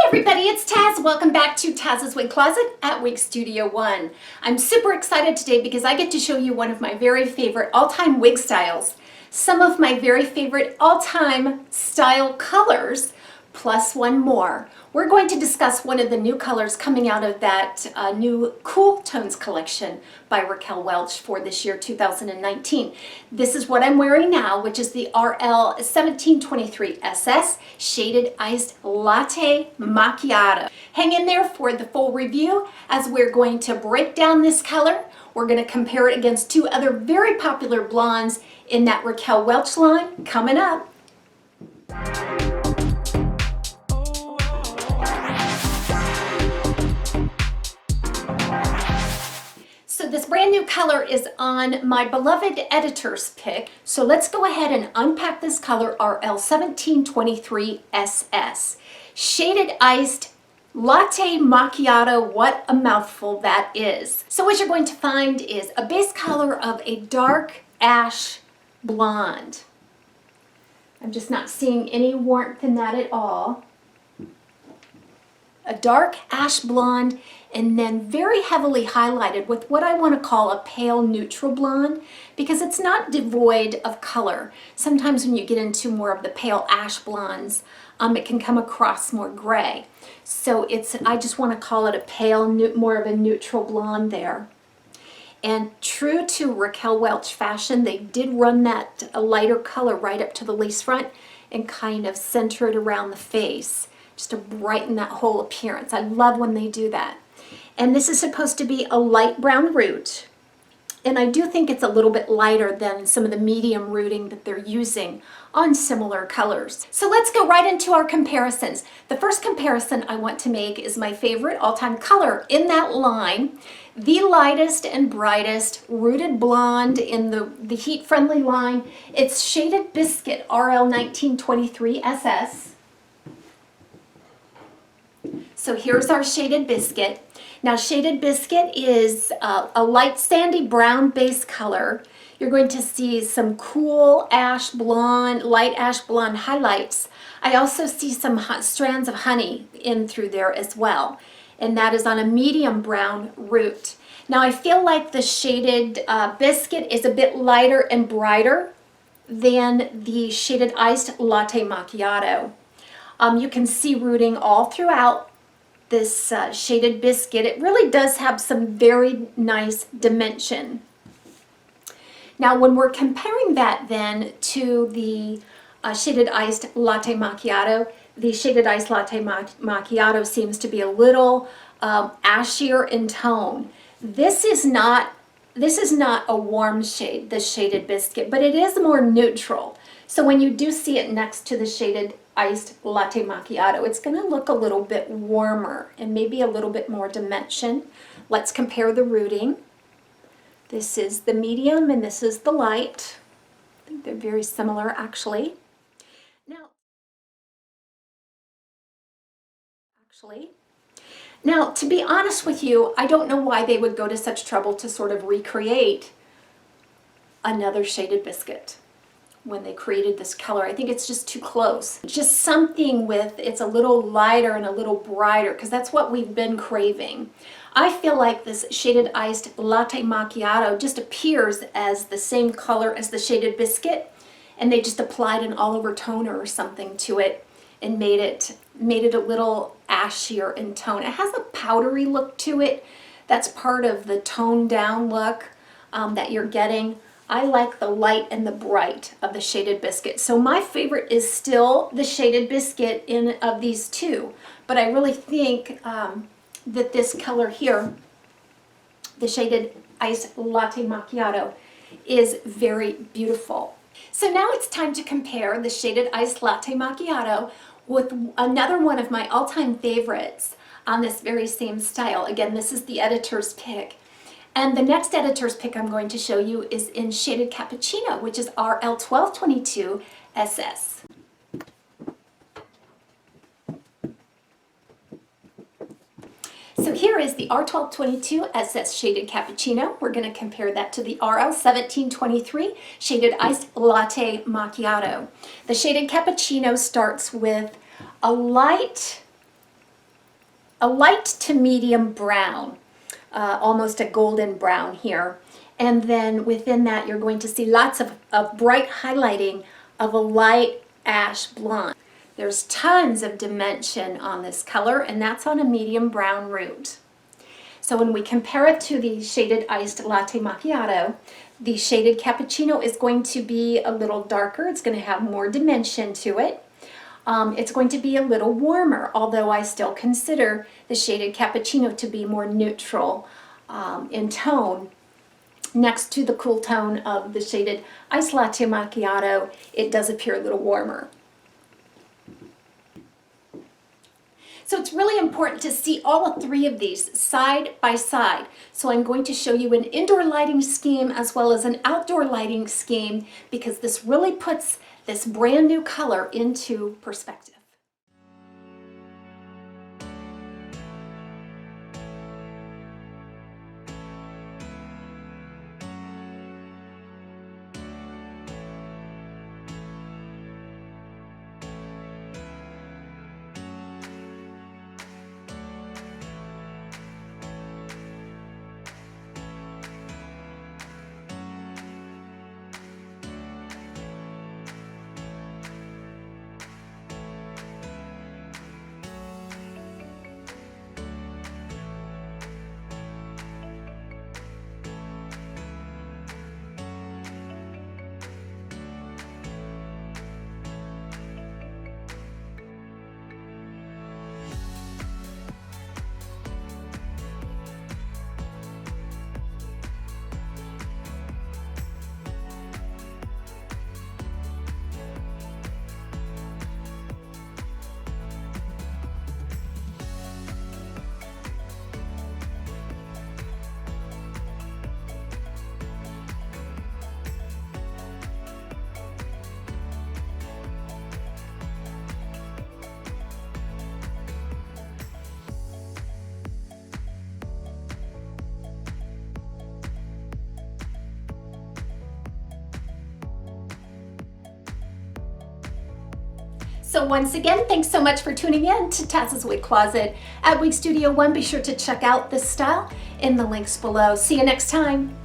everybody, it's Taz. Welcome back to Taz's Wig Closet at Wig Studio One. I'm super excited today because I get to show you one of my very favorite all-time wig styles, some of my very favorite all-time style colors, plus one more. We're going to discuss one of the new colors coming out of that new Cool Tones collection by Raquel Welch for this year 2019. This is what I'm wearing now, which is the RL17 SS Shaded Iced Latte Macchiato. Hang in there for the full review as we're going to break down this color. We're going to compare it against two other very popular blondes in that Raquel Welch line coming up. So this brand new color is on my beloved Editor's Pick. So let's go ahead and unpack this color, RL17 SS. Shaded Iced Latte Macchiato, what a mouthful that is. So what you're going to find is a base color of a dark ash blonde. I'm just not seeing any warmth in that at all. A dark ash blonde, and then very heavily highlighted with what I want to call a pale neutral blonde, because it's not devoid of color. Sometimes when you get into more of the pale ash blondes, it can come across more gray. So I just want to call it a pale, more of a neutral blonde there. And true to Raquel Welch fashion, they did run that lighter color right up to the lace front and kind of center it around the face, just to brighten that whole appearance. I love when they do that. And this is supposed to be a light brown root. And I do think it's a little bit lighter than some of the medium rooting that they're using on similar colors. So let's go right into our comparisons. The first comparison I want to make is my favorite all-time color in that line, the lightest and brightest rooted blonde in the heat-friendly line. It's Shaded Biscuit RL19 SS. So here's our Shaded Biscuit. Now Shaded Biscuit is a light sandy brown base color. You're going to see some cool ash blonde, light ash blonde highlights. I also see some strands of honey in through there as well. And that is on a medium brown root. Now I feel like the Shaded Biscuit is a bit lighter and brighter than the Shaded Iced Latte Macchiato. You can see rooting all throughout this Shaded Biscuit. It really does have some very nice dimension. Now when we're comparing that then to the Shaded Iced Latte Macchiato, the Shaded Iced Latte Macchiato seems to be a little ashier in tone. This is not a warm shade, the Shaded Biscuit, but it is more neutral. So when you do see it next to the Shaded Iced Latte Macchiato, it's going to look a little bit warmer and maybe a little bit more dimension. Let's compare the rooting. This is the medium and this is the light. I think they're very similar actually. Now, to be honest with you, I don't know why they would go to such trouble to sort of recreate another Shaded Biscuit when they created this color. I think it's just too close. Just something with it's a little lighter and a little brighter, because that's what we've been craving. I feel like this Shaded Iced Latte Macchiato just appears as the same color as the Shaded Biscuit, and they just applied an all-over toner or something to it and made it a little ashier in tone. It has a powdery look to it. That's part of the toned down look that you're getting. I like the light and the bright of the Shaded Biscuit. So my favorite is still the Shaded Biscuit of these two. But I really think that this color here, the Shaded Iced Latte Macchiato, is very beautiful. So now it's time to compare the Shaded Iced Latte Macchiato with another one of my all-time favorites on this very same style. Again, this is the Editor's Pick. And the next Editor's Pick I'm going to show you is in Shaded Cappuccino, which is RL1222 SS. So here is the R1222 SS Shaded Cappuccino. We're going to compare that to the RL17 Shaded Iced Latte Macchiato. The Shaded Cappuccino starts with a light a light to medium brown, almost a golden brown here. And then within that, you're going to see lots of bright highlighting of a light ash blonde. There's tons of dimension on this color, and that's on a medium brown root. So when we compare it to the shaded Iced Latte Macchiato, the shaded Cappuccino is going to be a little darker. It's going to have more dimension to it. It's going to be a little warmer, although I still consider the shaded Cappuccino to be more neutral in tone. Next to the cool tone of the shaded Iced Latte Macchiato, it does appear a little warmer. So it's really important to see all three of these side by side. So I'm going to show you an indoor lighting scheme as well as an outdoor lighting scheme, because this really puts this brand new color into perspective. So once again, thanks so much for tuning in to TAZS Wig Closet at Wig Studio 1. Be sure to check out this style in the links below. See you next time.